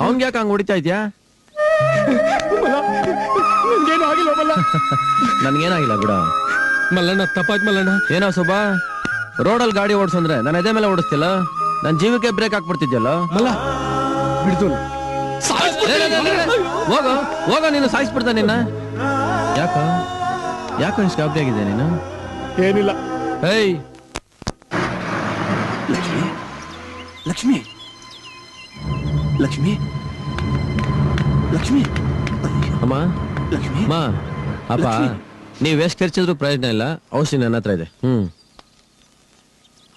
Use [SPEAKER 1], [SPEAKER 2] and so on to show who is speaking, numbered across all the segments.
[SPEAKER 1] ಅವನ್ಗೆ ಯಾಕೆ ಹಂಗ್ ಹೊಡಿತಾ ಇದ್ಯಾ?
[SPEAKER 2] ನನ್ಗೇನು ಆಗಿಲ್ಲ ಮಲ್ಲ.
[SPEAKER 1] ನನ್ಗೇನಾಗಿಲ್ಲ ಬಿಡ
[SPEAKER 2] ಮಲ್ಲಣ್ಣ, ತಪ್ಪಾಯ್ತು ಮಲ್ಲಣ್ಣ.
[SPEAKER 1] ಏನೋ ಸುಬ್ಬಾ, ರೋಡಲ್ಲಿ ಗಾಡಿ ಓಡಿಸಂದ್ರೆ ನಾನು ಎದೆ ಮೇಲೆ ಓಡಿಸ್ತಿಲ್ಲ, ನನ್ ಜೀವಕ್ಕೆ ಬ್ರೇಕ್ ಹಾಕ್ಬಿಡ್ತಿದ್ಯಲ್ಲ.
[SPEAKER 2] ಮಲ್ಲ ಬಿಡ್ತು.
[SPEAKER 1] ಹೋಗ ಹೋಗ, ನೀನು ಸಾಯಿಸ್ಬಿಡ್ತ ನಿನ್ನ. ಯಾಕೋ ಇಷ್ಟು ಗಾಬರಿ ಆಗಿದೆ ನೀನು?
[SPEAKER 2] ಏನಿಲ್ಲ.
[SPEAKER 1] ಏಯ್
[SPEAKER 3] ಲಕ್ಷ್ಮಿ, ಲಕ್ಷ್ಮಿ, ಲಕ್ಷ್ಮಿ,
[SPEAKER 1] ಅಮ್ಮ,
[SPEAKER 3] ಲಕ್ಷ್ಮಿ,
[SPEAKER 1] ಅಮ್ಮ, ಅಪ್ಪ, ನೀವ್ ಎಷ್ಟು ಖರ್ಚಿದ್ರು ಪ್ರಯೋಜನ ಇಲ್ಲ. ಔಷಧಿ ನನ್ನ ಹತ್ರ ಇದೆ.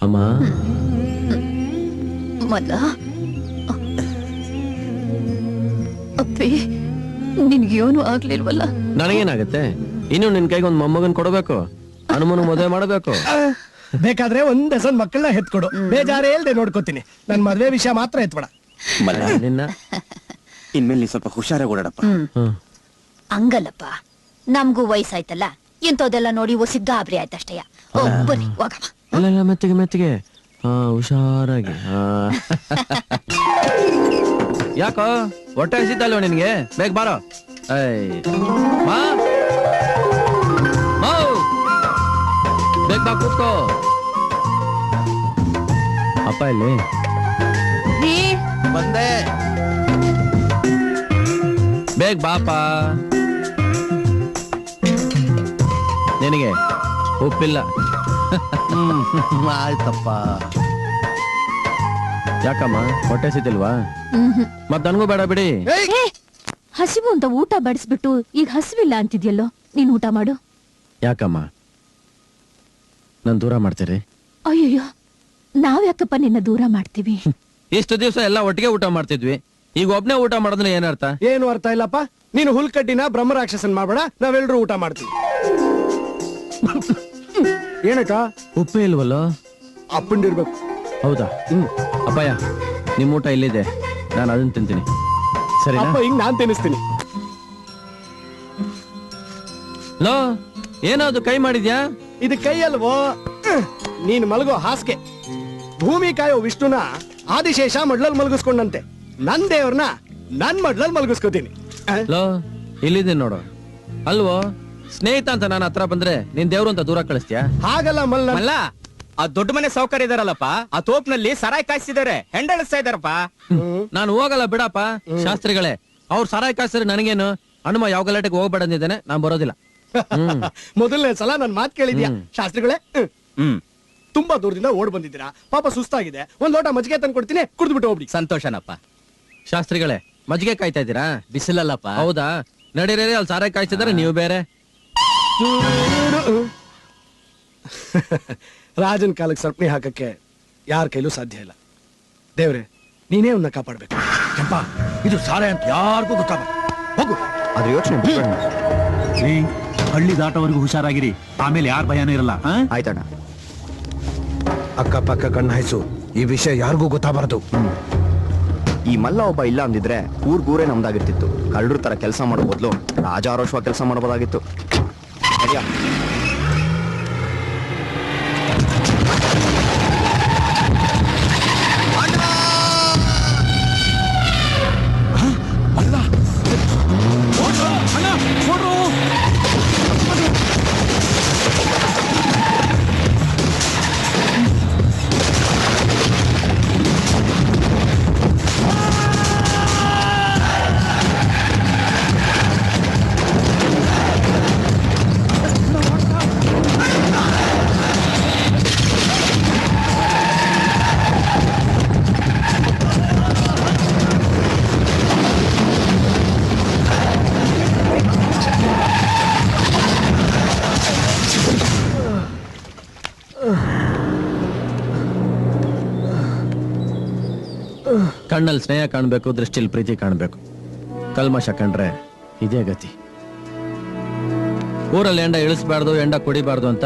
[SPEAKER 1] ಅಮ್ಮ,
[SPEAKER 4] ಮಲ್ಲ, ಅಪ್ಪಿ, ನಿನ್ಗೇನು ಆಗ್ಲಿಲ್ವಲ್ಲ?
[SPEAKER 1] ನನಗೇನಾಗತ್ತೆ? ಇನ್ನು ನಿನ್ ಕೈಗೆ ಒಂದ್ ಮೊಮ್ಮಗನ್ ಕೊಡಬೇಕು, ಹನುಮನ ಮದುವೆ ಮಾಡಬೇಕು.
[SPEAKER 2] ಬೇಕಾದ್ರೆ ಒಂದ್ ಡಜನ್ ಮಕ್ಕಳನ್ನ ಹೆತ್ಕೊಡು, ಬೇಜಾರೇ ಇಲ್ದೆ ನೋಡ್ಕೋತೀನಿ. ನನ್ ಮದ್ವೆ ವಿಷಯ ಮಾತ್ರ ಎತ್ಬೇಡ.
[SPEAKER 1] ನಿನ್ನ
[SPEAKER 3] ಇನ್ಮೇಲೆ ನೀ ಸ್ವಲ್ಪ ಹುಷಾರಾಗಿ ಓಡಾಡಪ್ಪ.
[SPEAKER 4] ಹಂಗಲ್ಲಪ್ಪ, ನಮ್ಗೂ ವಯಸ್ಸಾಯ್ತಲ್ಲ, ಇಂಥದೆಲ್ಲ ನೋಡಿ ಒಸಿ ಗಾಬರಿ ಆಯ್ತಷ್ಟಯ್ಯ. ಬನ್ನಿ ಹೋಗಮ್ಮ.
[SPEAKER 1] ಅಲ್ಲ, ಮೆತ್ತಿಗೆ ಮೆತ್ತಿಗೆ, ಹುಷಾರಾಗಿ. ಯಾಕೋ ಹೊಟ್ಟೆ ಹಸಿತಲ್ವ ನಿನ್ಗೆ? ಬೇಗ ಬಾರೋ. ಬೇಗ ಬಾ, ಕೂತ್ಕೋ. ಅಪ್ಪ ಇಲ್ಲಿ
[SPEAKER 3] ಬಂದೆ.
[SPEAKER 1] ಬೇಗ ಬಾಪ. ನಿನಗೆ ಉಪ್ಪಿಲ್ಲ.
[SPEAKER 3] ಆಯ್ತಪ್ಪ.
[SPEAKER 1] ಯಾಕಮ್ಮ, ಹೊಟ್ಟೆ ಸಿತಿಲ್ವಾ? ಮತ್ ನನ್ಗೂ ಬೇಡ ಬಿಡಿ.
[SPEAKER 5] ಹಸಿವು ಅಂತ ಊಟ ಬಡಿಸ್ಬಿಟ್ಟು ಈಗ ಹಸಿವಿಲ್ಲ ಅಂತಿದ್ಯಲ್ಲೋ, ನೀನ್ ಊಟ ಮಾಡು.
[SPEAKER 1] ಯಾಕಮ್ಮ ನನ್ ದೂರ ಮಾಡ್ತೀರಿ?
[SPEAKER 5] ಅಯ್ಯಯ್ಯೋ, ನಾವ್ ಯಾಕಪ್ಪ ನಿನ್ನ ದೂರ ಮಾಡ್ತೀವಿ?
[SPEAKER 1] ಇಷ್ಟು ದಿವಸ ಎಲ್ಲ ಒಟ್ಟಿಗೆ ಊಟ ಮಾಡ್ತಿದ್ವಿ, ಈಗ ಒಬ್ನೇ ಊಟ ಮಾಡಿದ್ರೆ ಏನರ್ಥ?
[SPEAKER 2] ಏನು ಅರ್ಥ ಇಲ್ಲಪ್ಪ. ನೀನು ಹುಲ್ಕಡ್ಡಿನ ಬ್ರಹ್ಮರಾಕ್ಷಸನ್ ಮಾಡ್ಬೇಡ, ನಾವೆಲ್ರೂ ಊಟ ಮಾಡ್ತೀವಿ. ಏನಕ್ಕ?
[SPEAKER 1] ಉಪ್ಪೇ ಇಲ್ವಲ್ಲ?
[SPEAKER 2] ಅಪ್ಪಂಡಿರ್ಬೇಕು.
[SPEAKER 1] ಹೌದಾ? ಅಪ್ಪಯ್ಯ, ನಿಮ್ ಊಟ ಇಲ್ಲಿದೆ, ನಾನು ಅದನ್ನ ತಿಂತೀನಿ. ಸರಿ
[SPEAKER 2] ಅಪ್ಪ, ಹಿಂಗ್ ನಾನ್ ತಿನ್ನಿಸ್ತೀನಿ.
[SPEAKER 1] ಲೋ, ಏನಾದ್ರು ಕೈ ಮಾಡಿದ್ಯಾ?
[SPEAKER 2] ಇದು ಕೈ ಅಲ್ವೋ, ನೀನ್ ಮಲಗೋ ಹಾಸಿಗೆ. ಭೂಮಿ ಕಾಯೋ ವಿಷ್ಣುನ ಆದಿಶೇಷ ಮಡ್ಲಲ್ ಮಲಗಿಸ್ಕೊಂಡಂತೆ, ನನ್ ದೇವ್ರನ್ನ ನನ್ ಮಡ್ಲಲ್ ಮಲಗಿಸ್ಕೋತೀನಿ.
[SPEAKER 1] ಲೋ, ಇಲ್ಲಿದೆ ನೋಡು. ಅಲ್ವೋ, ಸ್ನೇಹಿತ ಅಂತ ನಾನು ಹತ್ರ ಬಂದ್ರೆ ನಿನ್ ದೇವ್ರು ಅಂತ ದೂರ ಕಳಿಸ್ತೀಯಾ?
[SPEAKER 2] ಹಾಗಲ್ಲ ಮಲ್ಲ.
[SPEAKER 6] ಅಲ್ಲ, ಆ ದೊಡ್ಡ ಮನೆ ಸೌಕರ್ಯ ಇದಾರಲ್ಲಪ್ಪ, ಆ ತೋಪ್ನಲ್ಲಿ ಸರಾಯ್ ಕಾಯಿಸಿದಾರೆ, ಹೆಂಡಳಿಸ್ತಾ ಇದಾರಪ್ಪ.
[SPEAKER 1] ನಾನು ಹೋಗಲ್ಲ ಬಿಡಪ್ಪ. ಶಾಸ್ತ್ರಿಗಳೇ, ಅವ್ರು ಸಾರಾಯಿ ಕಾಯಿಸ್ತಾರೆ, ನನಗೇನು? ಹನುಮ ಯಾವ ಗಲಾಟೆಗೆ ಹೋಗ್ಬೇಡ ಅಂದಿದ್ದಾನೆ, ನಾನ್ ಬರೋದಿಲ್ಲ.
[SPEAKER 2] ಮೊದಲನೇ ಸಲ ನನ್ ಮಾತ್ ಕೇಳಿದ್ಯಾ ಶಾಸ್ತ್ರಿಗಳೇ? ತುಂಬಾ ದೂರದಿಂದ ಓಡ್ ಬಂದಿದ್ದೀರಾ, ಪಾಪ ಸುಸ್ತಾಗಿದೆ. ಒಂದ್ ಲೋಟ ಮಜ್ಜಿಗೆ ತಂದು ಕೊಡ್ತೀನಿ, ಕುಡಿದ್ಬಿಟ್ಟು ಹೋಗ್ಬಿಡಿ.
[SPEAKER 6] ಸಂತೋಷನಪ್ಪ.
[SPEAKER 1] ಶಾಸ್ತ್ರಿಗಳೇ, ಮಜ್ಜಿಗೆ ಕಾಯ್ತಾ ಇದ್ದೀರಾ?
[SPEAKER 6] ಬಿಸಿಲಲ್ಲಪ್ಪ.
[SPEAKER 1] ಹೌದಾ? ನಡೀರಿ, ಅಲ್ಲಿ ಸಾರಾಯಿ ಕಾಯಿಸಿದಾರೆ, ನೀವು ಬೇರೆ.
[SPEAKER 2] ರಾಜನ್ ಕಾಲಕ್ಕೆ ಸರ್ಪಣಿ ಹಾಕಕ್ಕೆ ಯಾರ ಕೈಲೂ ಸಾಧ್ಯ ಇಲ್ಲ. ದೇವ್ರೆ, ನೀನೇ ಅವನ್ನ ಕಾಪಾಡ್ಬೇಕು.
[SPEAKER 3] ಕೆಂಪ, ಇದು ಸಾರೆ ಅಂತ ಯಾರಿಗೂ ಗೊತ್ತಾಗ ಹೋಗು.
[SPEAKER 7] ಅದ್ರ ಯೋಚನೆ
[SPEAKER 3] ಹಳ್ಳಿ ದಾಟವರೆಗೂ ಹುಷಾರಾಗಿರಿ, ಆಮೇಲೆ ಯಾರ ಭಯನೂ ಇರಲ್ಲ.
[SPEAKER 7] ಆಯ್ತಣ್ಣ.
[SPEAKER 8] ಅಕ್ಕಪಕ್ಕ ಕಣ್ಣು ಹಾಯಿಸು, ಈ ವಿಷಯ ಯಾರಿಗೂ ಗೊತ್ತಾಗಬಾರದು.
[SPEAKER 7] ಈ ಮಲ್ಲ ಒಬ್ಬ ಇಲ್ಲ ಅಂದಿದ್ರೆ ಊರ್ಗೂರೇ ನಮ್ದಾಗಿರ್ತಿತ್ತು. ಕಳ್ಳರ ತರ ಕೆಲಸ ಮಾಡೋ ಬದಲು ರಾಜಾರೋಷವಾಗಿ ಕೆಲಸ ಮಾಡಬಹುದಾಗಿತ್ತು.
[SPEAKER 1] ಕಣ್ಣಲ್ಲಿ ಸ್ನೇಹ ಕಾಣಬೇಕು, ದೃಷ್ಟಿಲಿ ಪ್ರೀತಿ ಕಾಣಬೇಕು. ಕಲ್ಮಶ ಕಂಡ್ರೆ ಇದೇ ಗತಿ. ಊರಲ್ಲಿ ಎಂಡ ಇಳಿಸಬಾರ್ದು, ಎಂಡ ಕುಡಿಬಾರ್ದು ಅಂತ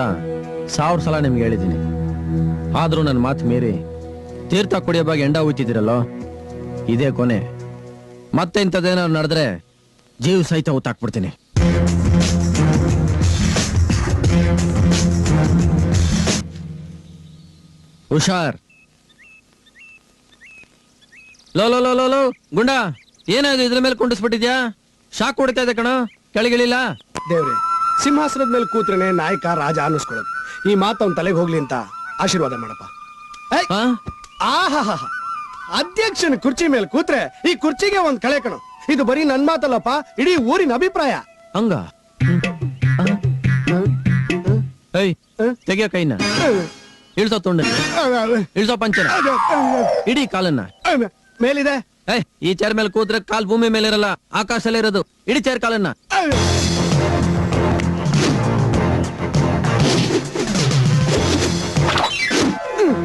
[SPEAKER 1] 1000 ಸಲ ನಿಮ್ಗೆ ಹೇಳಿದ್ದೀನಿ. ಆದ್ರೂ ನನ್ನ ಮಾತು ಮೀರಿ ತೀರ್ಥ ಕುಡಿಯೋವಾಗ ಎಂಡ ಉಯ್ತಿದ್ದೀರಲ್ಲೋ, ಇದೇ ಕೊನೆ. ಮತ್ತೆ ಇಂಥದ್ದೇನೋ ನಡೆದ್ರೆ ಜೀವ ಸಹಿತ ಊತಾಕ್ಬಿಡ್ತೀನಿ. ಹುಷಾರ್. Low low low low low ಗುಂಡ, ಏನಾದ್ರು ಇದ್ರ ಮೇಲೆ ಕುಂಡಿಸ್ಬಿಟ್ಟಿದ್ಯಾ? ಶಾಕ್ ಹೊಡಿತಾ ಇದೆ ಕಣ, ಕೆಳಗಿಳಿಲ್ಲ.
[SPEAKER 2] ದೇವ್ರೆ, ಸಿಂಹಾಸನದ ಮೇಲೆ ಕೂತ್ರೇನೆ ನಾಯಕ ರಾಜ ಅನ್ನಿಸ್ಕೊಳ್ಳೋದು. ಈ ಮಾತು ಅವ್ನ ತಲೆಗೆ ಹೋಗ್ಲಿ ಅಂತ ಆಶೀರ್ವಾದ ಮಾಡಪ್ಪ. ಏಯ್!
[SPEAKER 1] ಆ?
[SPEAKER 2] ಆಹಾಹಾ, ಅಧ್ಯಕ್ಷನ ಕುರ್ಚಿ ಮೇಲೆ ಕೂತ್ರೆ ಈ ಕುರ್ಚಿಗೆ ಒಂದ್ ಕಳೆ ಕಣೋ. ಇದು ಬರೀ ನನ್ ಮಾತಲ್ಲಪ್ಪ, ಇಡೀ ಊರಿನ ಅಭಿಪ್ರಾಯ.
[SPEAKER 1] ಹಂಗ? ಏಯ್, ತೆಗಿಯ ಕೈನ, ಇಳ್ಸೋ ತುಂಡ, ಇಳ್ಸೋ ಪಂಚನ, ಇಡೀ ಕಾಲನ್ನ.
[SPEAKER 2] ಮೇಲಿದೆ.
[SPEAKER 1] ಏಯ್, ಈ ಚೇರ್ ಮೇಲೆ ಕೂತ್ರೆ ಕಾಲ್ ಭೂಮಿ ಮೇಲೆ ಇರಲ್ಲ, ಆಕಾಶಲ್ಲೇ ಇರೋದು. ಇಡೀ ಚೇರ್ ಕಾಲನ್ನ.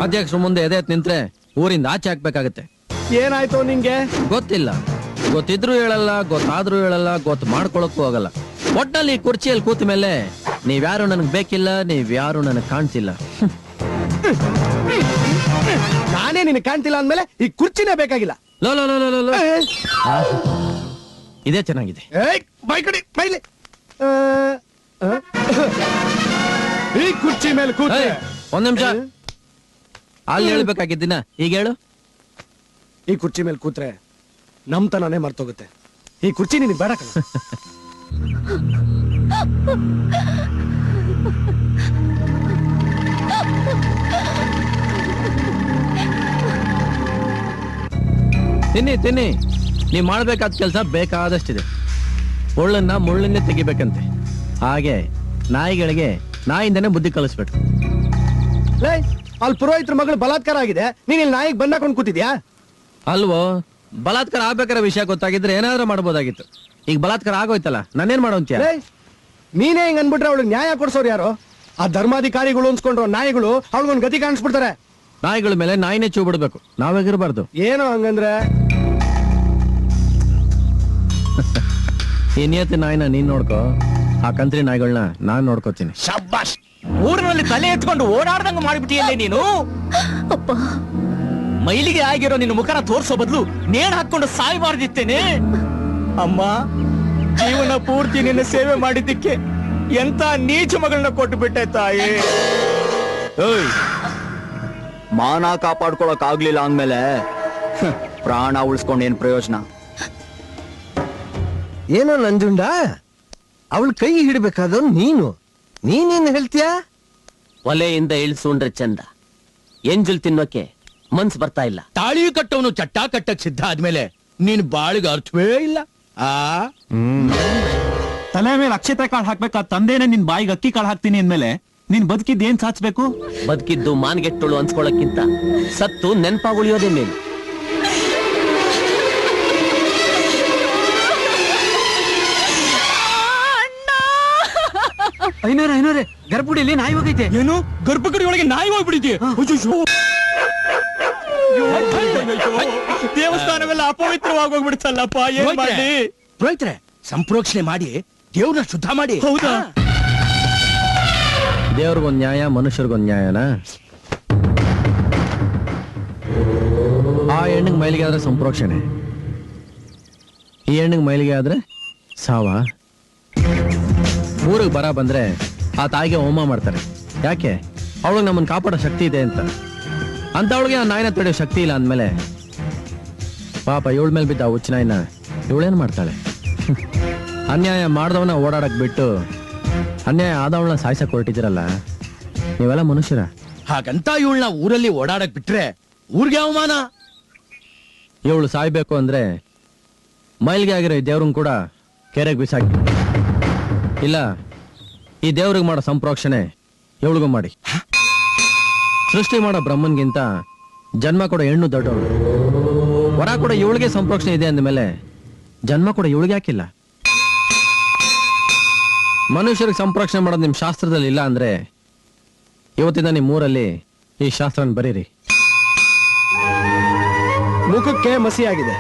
[SPEAKER 1] ಅಧ್ಯಕ್ಷರು ಮುಂದೆ ಎದೆ ಎತ್ತಿ ನಿಂತ್ರೆ ಊರಿಂದ ಆಚೆ ಹಾಕ್ಬೇಕಾಗತ್ತೆ.
[SPEAKER 2] ಏನಾಯ್ತು ನಿಂಗೆ?
[SPEAKER 1] ಗೊತ್ತಿಲ್ಲ, ಗೊತ್ತಿದ್ರು ಹೇಳಲ್ಲ, ಗೊತ್ತಾದ್ರೂ ಹೇಳಲ್ಲ, ಗೊತ್ತು ಮಾಡ್ಕೊಳಕ್ಕೂ ಆಗಲ್ಲ. ಒಟ್ನಲ್ಲಿ ಈ ಕುರ್ಚಿಯಲ್ಲಿ ಕೂತ ಮೇಲೆ ನೀವ್ಯಾರು ನನಗ್ ಬೇಕಿಲ್ಲ, ನೀವ್ಯಾರು ನನಗ್ ಕಾಣ್ತಿಲ್ಲ.
[SPEAKER 2] ನಾನೇ ನಿನ್ ಕಾಣ್ತಿಲ್ಲ ಅಂದ್ಮೇಲೆ ಈ ಕುರ್ಚಿನೇ ಬೇಕಾಗಿಲ್ಲ.
[SPEAKER 1] Low low low low low low. ಇದೇ ಚೆನ್ನಾಗಿದೆ.
[SPEAKER 2] ಏಯ್, ಬೈ ಕಡಿ, ಬೈಲಿ. ಈ ಕುರ್ಚಿ ಮೇಲೆ ಕೂತ್ರೆ
[SPEAKER 1] ಏಯ್, ಒಂದ್ ನಿಮಿಷ, ಅಲ್ಲಿ ಹೇಳ್ಬೇಕಾಗಿದ್ದೀನ, ಈಗ ಹೇಳು.
[SPEAKER 2] ಈ ಕುರ್ಚಿ ಮೇಲೆ ಕೂತ್ರೆ ನಮ್ತನಾನೇ ಮರ್ತೋಗುತ್ತೆ. ಈ ಕುರ್ಚಿ ನಿನಗೆ ಬೇಡ ಕಣ.
[SPEAKER 1] ತಿನ್ನಿ ತಿನ್ನಿ, ನೀವ್ ಮಾಡ್ಬೇಕಾದ ಕೆಲಸ ಬೇಕಾದಷ್ಟಿದೆ. ಮುಳ್ಳನ್ನ ಮುಳ್ಳಿಂದ ತೆಗಿಬೇಕಂತೆ, ಹಾಗೆ ನಾಯಿಗಳಿಗೆ ನಾಯಿಂದನೇ ಬುದ್ಧಿ ಕಲಿಸ್ಬೇಕು.
[SPEAKER 2] ಲೇ, ಅಲ್ಲಿ ಪುರೋಹಿತರ ಮಗಳು ಬಲಾತ್ಕಾರ ಆಗಿದೆ, ನೀನ್ ಇಲ್ಲಿ ನಾಯಿಗೆ ಬಂದಾಕೊಂಡು ಕೂತಿದ್ಯಾ?
[SPEAKER 1] ಅಲ್ವೋ, ಬಲಾತ್ಕಾರ ಆಗ್ಬೇಕಾದ ವಿಷಯ ಗೊತ್ತಾಗಿದ್ರೆ ಏನಾದ್ರೂ ಮಾಡ್ಬೋದಾಗಿತ್ತು. ಈಗ ಬಲಾತ್ಕಾರ ಆಗೋಯ್ತಲ್ಲ, ನಾನೇನ್ ಮಾಡೋಂತ್ಯ?
[SPEAKER 2] ಲೇ, ನೀನೇ ಹಿಂಗ್ ಅನ್ಬಿಟ್ರೆ ಅವಳಿಗೆ ನ್ಯಾಯ ಕೊಡ್ಸೋರು ಯಾರು? ಆ ಧರ್ಮಾಧಿಕಾರಿಗಳು ಅನ್ಸ್ಕೊಂಡ್ರು ನಾಯಿಗಳು ಅವಳಿಗೊಂದು ಗತಿ ಕಾಣಿಸ್ಬಿಡ್ತಾರೆ.
[SPEAKER 1] ನಾಯಿಗಳ ಮೇಲೆ ನಾಯಿನೇ ಚೂ ಬಿಡ್ಬೇಕು, ನಾವಾಗಿರ್ಬಾರ್ದು.
[SPEAKER 2] ಏನೋ ಹಂಗಂದ್ರೆ
[SPEAKER 1] ಈ ನಿಯತಿ ನಾಯಿನ ನೀನ್ ನೋಡ್ಕೋ, ಆ ಕಂತ್ರಿ ನಾಯಿಗಳನ್ನ ನಾನ್ ನೋಡ್ಕೋತೀನಿ.
[SPEAKER 6] ಶಬ್ಬಾಷ್! ಊರಿನಲ್ಲಿ ತಲೆ ಎತ್ಕೊಂಡು ಓಡಾಡ್ದಂಗ ಮಾಡಿಬಿಟ್ಟಿಯಲ್ಲೇ ನೀನು.
[SPEAKER 4] ಅಪ್ಪ,
[SPEAKER 6] ಮೈಲಿಗೆ ಆಗಿರೋ ನಿನ್ನ ಮುಖನ ತೋರ್ಸೋ ಬದಲು ನೇಣ್ ಹಾಕೊಂಡು ಸಾಯ್ಬಾರ್ದಿತ್ತೇನೆ. ಅಮ್ಮ, ಜೀವನ ಪೂರ್ತಿ ನಿನ್ನ ಸೇವೆ ಮಾಡಿದ್ದಕ್ಕೆ ಎಂತ ನೀಚ ಮಗಳನ್ನ ಕೊಟ್ಟು ಬಿಟ್ಟೆ ತಾಯಿ.
[SPEAKER 7] ಏಯ್, ಮಾನ ಕಾಪಾಡ್ಕೊಳಕ್ ಆಗ್ಲಿಲ್ಲ ಅಂದ್ಮೇಲೆ ಪ್ರಾಣ ಉಳಿಸ್ಕೊಂಡ್ ಏನ್ ಪ್ರಯೋಜನ?
[SPEAKER 8] ಏನೋ ನಂಜುಂಡ, ಅವಳ ಕೈ ಹಿಡ್ಬೇಕಾದ ನೀನೇನ್ ಹೇಳ್ತೀಯಾ?
[SPEAKER 9] ಒಲೆಯಿಂದ ಇಳಿಸುಂಡ್ರೆ ಚಂದ, ಎಂಜಲ್ ತಿನ್ನೋಕೆ ಮನ್ಸ್ ಬರ್ತಾ ಇಲ್ಲ.
[SPEAKER 3] ತಾಳಿ ಕಟ್ಟವನು ಚಟ್ಟ ಕಟ್ಟಕ್ ಸಿದ್ಧ ಆದ್ಮೇಲೆ ನೀನ್ ಬಾಳಿಗೆ ಅರ್ಥವೇ ಇಲ್ಲ.
[SPEAKER 10] ತಲೆ ಮೇಲೆ ಅಕ್ಷತೆ ಕಾಳು ಹಾಕ್ಬೇಕಾ ತಂದೆನೆ ನಿನ್ ಬಾಯಿಗೆ ಅಕ್ಕಿ ಕಾಳು ಹಾಕ್ತೀನಿ ಅಂದ್ಮೇಲೆ ನೀನ್ ಬದುಕಿದ್ ಏನ್ ಸಾಧಿಸ್ಬೇಕು?
[SPEAKER 9] ಬದುಕಿದ್ದು ಮಾನ್ಗೆಟ್ಟಳು ಅನ್ಸ್ಕೊಳಕ್ಕಿಂತ ಸತ್ತು ನೆನ್ಪಾ ಉಳಿಯೋದೇ ಮೇಲು.
[SPEAKER 10] ಐನೋರೆ ಗರ್ಭುಡಿಯಲ್ಲಿ ನಾಯಿ ಹೋಗೈತೆ.
[SPEAKER 6] ಏನು, ಗರ್ಭಗುಡಿ ಒಳಗೆ ನಾಯಿ ಹೋಗ್ಬಿಟ್ಟಿದ್ಯೆ? ದೇವಸ್ಥಾನವೆಲ್ಲ ಅಪವಿತ್ರವಾಗೋಗ್ಬಿಡ್ತಲ್ಲಪ್ಪ, ಏನ್ ಮಾಡಿ?
[SPEAKER 3] ಪುರೋಹಿತ್ರೆ, ಸಂಪ್ರೋಕ್ಷಣೆ ಮಾಡಿ ದೇವ್ರನ್ನ ಶುದ್ಧ ಮಾಡಿ.
[SPEAKER 6] ಹೌದಾ?
[SPEAKER 1] ದೇವ್ರಿಗೊಂದ್ ನ್ಯಾಯ, ಮನುಷ್ಯರಿಗೊಂದ್ ನ್ಯಾಯನಾ? ಆ ಹೆಣ್ಣಿಗೆ ಮೈಲಿಗೆ ಆದ್ರೆ ಸಂಪ್ರೋಕ್ಷಣೆ, ಈ ಹೆಣ್ಣಿಗೆ ಮೈಲಿಗೆ ಆದ್ರೆ ಸಾವ. ಊರಿಗೆ ಬರ ಬಂದ್ರೆ ಆ ತಾಯಿಗೆ ಹೋಮ ಮಾಡ್ತಾರೆ. ಯಾಕೆ? ಅವಳಿಗೆ ನಮ್ಮನ್ನ ಕಾಪಾಡೋ ಶಕ್ತಿ ಇದೆ ಅಂತ. ಅವಳಿಗೆ ಆ ನಾಯಿನ ತಡೆಯೋ ಶಕ್ತಿ ಇಲ್ಲ ಅಂದ್ಮೇಲೆ ಪಾಪ ಇವಳ ಮೇಲೆ ಬಿದ್ದ ಹುಚ್ಚ ನಾಯಿನ ಇವಳೇನ್ ಮಾಡ್ತಾಳೆ? ಅನ್ಯಾಯ ಮಾಡ್ದವನ ಓಡಾಡಕ್ ಬಿಟ್ಟು ಅನ್ಯಾಯ ಆದವಳನ್ನ ಸಾಯ್ಸಕ್ ಹೊರಟಿದ್ದೀರಲ್ಲ, ನೀವೆಲ್ಲ ಮನುಷ್ಯರ?
[SPEAKER 3] ಹಾಗಂತ ಇವಳನ್ನ ಊರಲ್ಲಿ ಓಡಾಡಕ್ ಬಿಟ್ರೆ ಊರ್ಗೆ ಅವಮಾನ.
[SPEAKER 1] ಇವಳು ಸಾಯ್ಬೇಕು ಅಂದ್ರೆ ಮೈಲ್ಗೆ ಆಗಿರೋ ಈ ದೇವ್ರನ್ ಕೂಡ ಕೆರೆಗೆ ಬಿಸಾಕಿ, ಇಲ್ಲ ಈ ದೇವ್ರಿಗೆ ಮಾಡೋ ಸಂಪ್ರೋಕ್ಷಣೆ ಇವಳಿಗೂ ಮಾಡಿ. ಸೃಷ್ಟಿ ಮಾಡೋ ಬ್ರಹ್ಮನ್ಗಿಂತ ಜನ್ಮ ಕೊಡೋ ಹೆಣ್ಣು ದೊಡ್ಡವಳು. ವರ ಕೂಡ ಇವಳಿಗೆ ಸಂಪ್ರೋಕ್ಷಣೆ ಇದೆ ಅಂದಮೇಲೆ ಜನ್ಮ ಕೂಡ ಇವಳಿಗೆ ಹಾಕಿಲ್ಲ. ಮನುಷ್ಯರಿಗೆ ಸಂಪ್ರೋಕ್ಷಣೆ ಮಾಡೋದು ನಿಮ್ ಶಾಸ್ತ್ರದಲ್ಲಿ ಇಲ್ಲ ಅಂದ್ರೆ ಇವತ್ತಿಂದ ನಿಮ್ ಊರಲ್ಲಿ ಈ ಶಾಸ್ತ್ರನ ಬರೀರಿ.
[SPEAKER 2] ಮುಖಕ್ಕೆ ಮಸಿ ಆಗಿದೆ,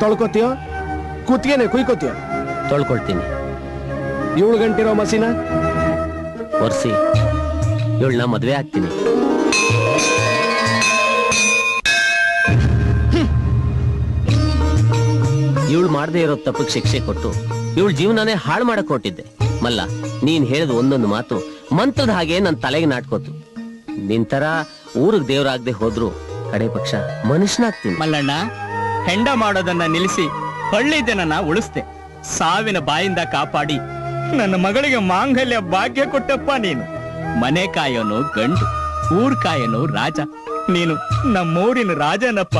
[SPEAKER 2] ತೊಳ್ಕೊತೀಯೋ ಕುತ್ತಿಗೆನೆ ಕುಯ್ಕೋತೀಯೋ?
[SPEAKER 9] ತೊಳ್ಕೊಳ್ತೀನಿ.
[SPEAKER 2] ಇವಳು ಗಂಟಿರೋ ಮಸಿನ
[SPEAKER 9] ಒರ್ಸಿ ಇವಳನ್ನ ಮದ್ವೆ ಆಗ್ತೀನಿ. ಇವಳು ಮಾಡದೇ ಇರೋ ತಪ್ಪಿಗೆ ಶಿಕ್ಷೆ ಕೊಟ್ಟು ಇವಳು ಜೀವನನೇ ಹಾಳು ಮಾಡಕ್ ಹೊಟ್ಟಿದ್ದೆ. ಮಲ್ಲ, ನೀನ್ ಹೇಳಿದ ಒಂದೊಂದು ಮಾತು ಮಂತ್ರದ ಹಾಗೆ ನನ್ ತಲೆಗೆ ನಾಟ್ಕೋತು. ನಿನ್ ತರ ಊರಿಗೆ ದೇವ್ರಾಗ್ದೆ ಹೋದ್ರು ಕಡೆ ಪಕ್ಷ ಮನುಷ್ಯನಾಗ್ತೀನಿ.
[SPEAKER 6] ಮಲ್ಲಣ್ಣ, ಹೆಂಡ ಮಾಡೋದನ್ನ ನಿಲ್ಲಿಸಿ ಹಳ್ಳಿ ಜನನ ಉಳಿಸ್ದೆ. ಸಾವಿನ ಬಾಯಿಂದ ಕಾಪಾಡಿ ನನ್ನ ಮಗಳಿಗೆ ಮಾಂಗಲ್ಯ ಭಾಗ್ಯ ಕೊಟ್ಟಪ್ಪ ನೀನು. ಮನೆ ಕಾಯೋನು ಗಂಡು, ಊರ್ ಕಾಯೋನು ರಾಜ. ನೀನು ನಮ್ಮೂರಿನ ರಾಜನಪ್ಪ.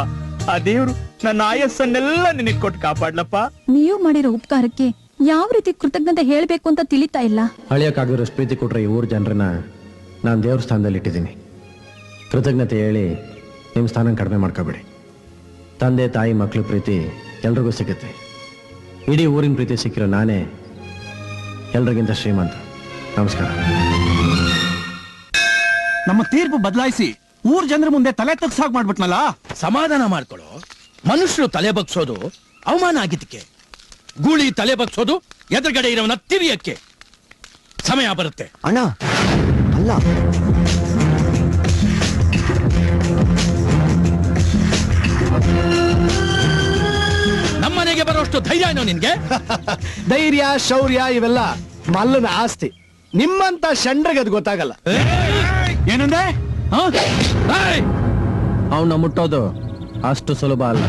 [SPEAKER 6] ಆ ದೇವ್ರು ನನ್ನ ಆಯಸ್ಸನ್ನೆಲ್ಲ ನಿನಗೆ ಕೊಟ್ಟು ಕಾಪಾಡ್ಲಪ್ಪ.
[SPEAKER 5] ನೀವು ಮಾಡಿರೋ ಉಪಕಾರಕ್ಕೆ ಯಾವ ರೀತಿ ಕೃತಜ್ಞತೆ ಹೇಳ್ಬೇಕು ಅಂತ ತಿಳಿತಾ ಇಲ್ಲ.
[SPEAKER 1] ಅಳಿಯಕ್ಕಾಗಿರೋಷ್ಟು ಪ್ರೀತಿ ಕೊಟ್ರೆ ಈ ಊರ್ ಜನರನ್ನ ನಾನು ದೇವ್ರ ಸ್ಥಾನದಲ್ಲಿ ಇಟ್ಟಿದ್ದೀನಿ. ಕೃತಜ್ಞತೆ ಹೇಳಿ ನಿಮ್ಮ ಸ್ಥಾನ ಕಡಿಮೆ ಮಾಡ್ಕೋಬೇಡಿ. ತಂದೆ ತಾಯಿ ಮಕ್ಕಳ ಪ್ರೀತಿ ಎಲ್ರಿಗೂ ಸಿಗುತ್ತೆ. ಇಡೀ ಊರಿನ ಪ್ರೀತಿ ಸಿಕ್ಕಿರೋ ನಾನೇ ಎಲ್ರಿಗಿಂತ ಶ್ರೀಮಂತ. ನಮಸ್ಕಾರ.
[SPEAKER 10] ನಮ್ಮ ತೀರ್ಪು ಬದಲಾಯಿಸಿ ಊರ್ ಜನರ ಮುಂದೆ ತಲೆ ತಗ್ಸಾಗ್ ಮಾಡ್ಬಿಟ್ನಲ್ಲ.
[SPEAKER 3] ಸಮಾಧಾನ ಮಾಡ್ಕೊಳ್ಳೋ. ಮನುಷ್ಯರು ತಲೆ ಬಗ್ಸೋದು ಅವಮಾನ ಆಗಿದ್ದಕ್ಕೆ, ಗೂಳಿ ತಲೆ ಬಗ್ಸೋದು ಎದುರುಗಡೆ ಇರೋವನ್ನ ತಿರಿಯಕ್ಕೆ. ಸಮಯ ಬರುತ್ತೆ.
[SPEAKER 7] ಅಣ್ಣ ಅಲ್ಲ,
[SPEAKER 3] ನಮ್ಮನೆಗೆ ಬರೋಷ್ಟು ಧೈರ್ಯ ಏನೋ ನಿನ್ಗೆ?
[SPEAKER 2] ಧೈರ್ಯ ಶೌರ್ಯ ಇವೆಲ್ಲ ಮಲ್ಲನ ಆಸ್ತಿ. ನಿಮ್ಮಂತ ಷಂಡ್ರಿಗೆ ಅದು ಗೊತ್ತಾಗಲ್ಲ.
[SPEAKER 10] ಏನಂದೆ?
[SPEAKER 1] ಅವನ್ನ ಮುಟ್ಟೋದು ಅಷ್ಟು ಸುಲಭ ಅಲ್ಲ.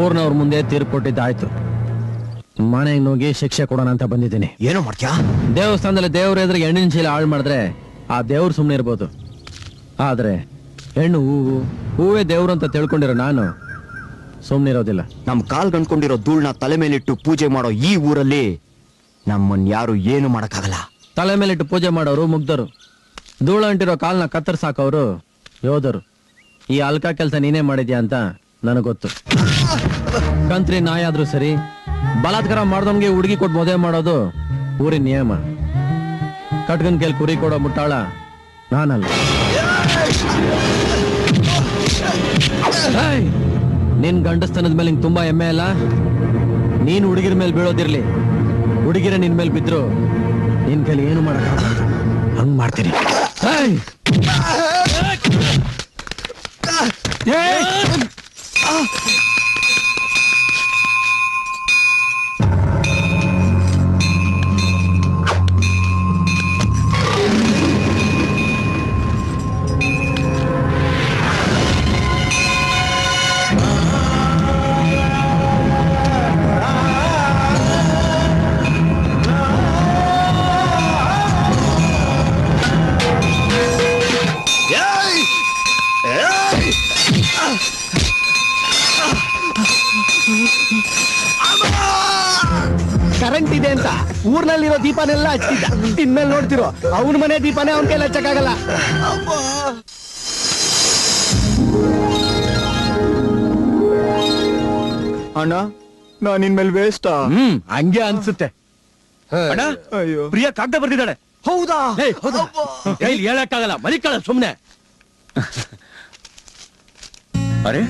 [SPEAKER 1] ಊರ್ನವ್ರ ಮುಂದೆ ತೀರ್ಪು ಕೊಟ್ಟಿದ್ದಾಯ್ತು. ಮನೆಗೆ ಹೋಗಿ ಶಿಕ್ಷೆ ಕೊಡೋಣ ಅಂತ ಬಂದಿದ್ದೀನಿ.
[SPEAKER 7] ಏನೋ ಮಾಡ್ತ್ಯಾ?
[SPEAKER 1] ದೇವಸ್ಥಾನದಲ್ಲಿ ದೇವ್ರ ಎದುರಿಗೆ ಹೆಣ್ಣಿನ ಚೀಲ ಹಾಳು ಮಾಡಿದ್ರೆ ಆ ದೇವ್ರು ಸುಮ್ಮನೆ ಇರ್ಬೋದು. ಆದ್ರೆ ಹೆಣ್ಣು ಹೂವೇ ದೇವ್ರು ಅಂತ ತಿಳ್ಕೊಂಡಿರೋ ನಾನು ಸುಮ್ಮನಿರೋದಿಲ್ಲ.
[SPEAKER 7] ನಮ್ ಕಾಲ್ ಗಂಡ್ಕೊಂಡಿರೋ ಧೂಳ್ನ ತಲೆ ಮೇಲಿಟ್ಟು ಪೂಜೆ ಮಾಡೋ ಈ ಊರಲ್ಲಿ ನಮ್ಮನ್ ಯಾರು ಏನು ಮಾಡಕ್ಕಾಗಲ್ಲ.
[SPEAKER 1] ತಲೆ ಮೇಲಿಟ್ಟು ಪೂಜೆ ಮಾಡೋರು ಮುಗ್ಧರು, ಧೂಳು ಅಂಟಿರೋ ಕಾಲ್ನ ಕತ್ತರ್ಸಾಕೋರು ಯೋಧರು. ಈ ಅಲ್ಕ ಕೆಲಸ ನೀನೇ ಮಾಡಿದ್ಯಾ ಅಂತ ನನಗ್ ಗೊತ್ತು. ಕಂತ್ರಿ ನಾಯಿ ಆದ್ರೂ ಸರಿ, ಬಲಾತ್ಕಾರ ಮಾಡ್ದವನ್ಗೆ ಹುಡುಗಿ ಕೊಟ್ಟು ಮದುವೆ ಮಾಡೋದು ಊರಿನ ನಿಯಮ. ಕಟ್ಗನ್ ಕೇಳಿ ಕುರಿ ಕೊಡೋ ಮುಟ್ಟಾಳ ನಾನಲ್ಲ. ನಿನ್ ಗಂಡಸ್ತನದ ಮೇಲೆ ನಿಂಗೆ ತುಂಬಾ ಹೆಮ್ಮೆ ಅಲ್ಲ? ನೀನ್ ಹುಡುಗಿರ ಮೇಲೆ ಬೀಳೋದಿರ್ಲಿ, ಹುಡುಗಿರ ನಿನ್ ಮೇಲೆ ಬಿದ್ರು ನಿನ್ ಕೈಲಿ ಏನು ಮಾಡಕ್ ಹಂಗ್ ಮಾಡ್ತೀನಿ.
[SPEAKER 2] ಕರೆಂಟ್ ಇದೆ ಅಂತ ಊರ್ನಲ್ಲಿರೋ ದೀಪನೆಲ್ಲ ಹಚ್ಚಿದ್ದ. ಇನ್ಮೇಲೆ ನೋಡ್ತಿರೋ ಅವನ ಮನೆ ದೀಪನೇ ಅವನ ಕೈಲಿ ಹಚ್ಚಕ್ಕಾಗಲ್ಲ.
[SPEAKER 7] ಅಣ್ಣ ನಾನ್ ಇನ್ಮೇಲೆ ವೇಸ್ಟ್.
[SPEAKER 3] ಹಂಗೆ ಅನ್ಸುತ್ತೆ. ಅಣ್ಣ, ಪ್ರಿಯಾ ಕಾಗ್ದ ಬರ್ದಿದ್ದಾಳೆ.
[SPEAKER 7] ಹೌದಾ?
[SPEAKER 3] ಕೈಲಿ ಹೇಳಕ್ಕಾಗಲ್ಲ, ಮಲಿಕಳ ಸುಮ್ನೆ. ಅರೆ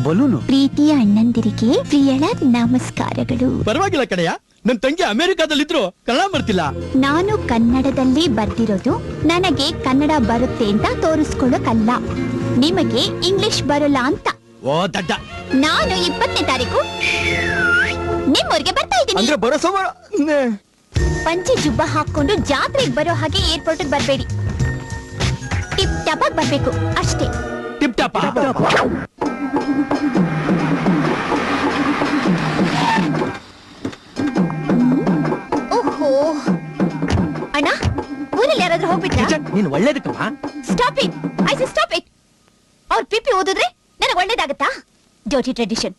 [SPEAKER 3] ಬಲೂನು.
[SPEAKER 4] ಪ್ರೀತಿಯ ಅಣ್ಣಂದಿರಿಗೆ ಪ್ರಿಯಳ ನಮಸ್ಕಾರಗಳು.
[SPEAKER 3] ಪರವಾಗಿಲ್ಲ ಕಡೆಯ, ನನ್ ತಂಗಿ ಅಮೆರಿಕಾದಲ್ಲಿದ್ರು ಕನ್ನಡ ಬರ್ತಿಲ್ಲ.
[SPEAKER 4] ನಾನು ಕನ್ನಡದಲ್ಲಿ ಬರ್ದಿರೋದು ನನಗೆ ಕನ್ನಡ ಬರುತ್ತೆ ಅಂತ ತೋರಿಸ್ಕೊಳ್ಳೋಕಲ್ಲ, ನಿಮಗೆ ಇಂಗ್ಲಿಷ್ ಬರೋಲ್ಲ ಅಂತ.
[SPEAKER 3] ಓ ದಡ್ಡ.
[SPEAKER 4] ನಾನು 20ನೇ ತಾರೀಕು ನಿಮ್ಮೂರಿಗೆ ಬರ್ತಾ ಇದ್ದೀನಿ.
[SPEAKER 7] ಅಂದ್ರೆ ಬರೋ ಸೋಮವಾರ
[SPEAKER 4] ಪಂಚೆ ಜುಬ್ಬ ಹಾಕೊಂಡು ಜಾತ್ರೆಗೆ ಬರೋ ಹಾಗೆ ಏರ್ಪೋರ್ಟ್ ಬರಬೇಡಿ. ಟಿಪ್ ಟಾಪ್ ಆಗಿ ಬರ್ಬೇಕು ಅಷ್ಟೇ.
[SPEAKER 3] Tip top.
[SPEAKER 4] ಓಹೋ ಅಣ್ಣ, ಊರಲ್ಲಿ ಯಾರಾದ್ರೂ ಹೋಗ್ಬಿಟ್ರಾ?
[SPEAKER 3] ನೀನ್ ಒಳ್ಳೇದಕ್ಕಮ್ಮ.
[SPEAKER 4] Stop it, I say stop it. ಅವ್ರ ಪಿಪಿ ಓದಿದ್ರೆ ನನಗೆ ಒಳ್ಳೇದಾಗತ್ತಾ? Dirty tradition.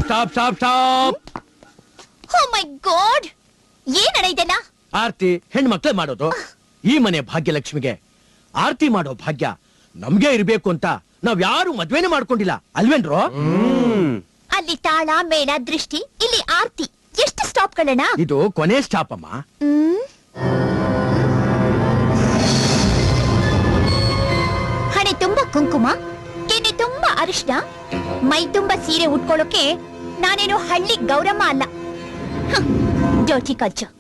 [SPEAKER 3] Stop stop stop.
[SPEAKER 4] Oh my god, ಏನಣ್ಣ ಇದೆಲ್ಲ?
[SPEAKER 3] ಆರ್ತಿ ಹೆಣ್ಮಕ್ಳೇ ಮಾಡೋದು. ಈ ಮನೆ ಭಾಗ್ಯಲಕ್ಷ್ಮಿಗೆ ಆರ್ತಿ ಮಾಡೋ ಭಾಗ್ಯ ನಮ್ಗೆ ಇರ್ಬೇಕು ಅಂತ ನಾವ್ ಯಾರು ಮದ್ವೆನೇ ಮಾಡ್ಕೊಂಡಿಲ್ಲ ಅಲ್ವೇನ್ರೋ?
[SPEAKER 4] ಅಲ್ಲಿ ತಾಳ ಮೇಳ ದೃಷ್ಟಿ, ಇಲ್ಲಿ ಆರ್ತಿ. ಎಷ್ಟು ಸ್ಟಾಪ್ಗಳಣ್ಣ?
[SPEAKER 3] ಇದು ಕೊನೆ ಸ್ಟಾಪ್ ಅಮ್ಮ.
[SPEAKER 4] ಹಣೆ ತುಂಬಾ ಕುಂಕುಮ, ಕೆನೆ ತುಂಬಾ ಅರಿಶಿನ, ಮೈ ತುಂಬಾ ಸೀರೆ ಉಟ್ಕೊಳ್ಳೋಕೆ ನಾನೇನು ಹಳ್ಳಿ ಗೌರಮ್ಮ ಅಲ್ಲ. Dirty culture.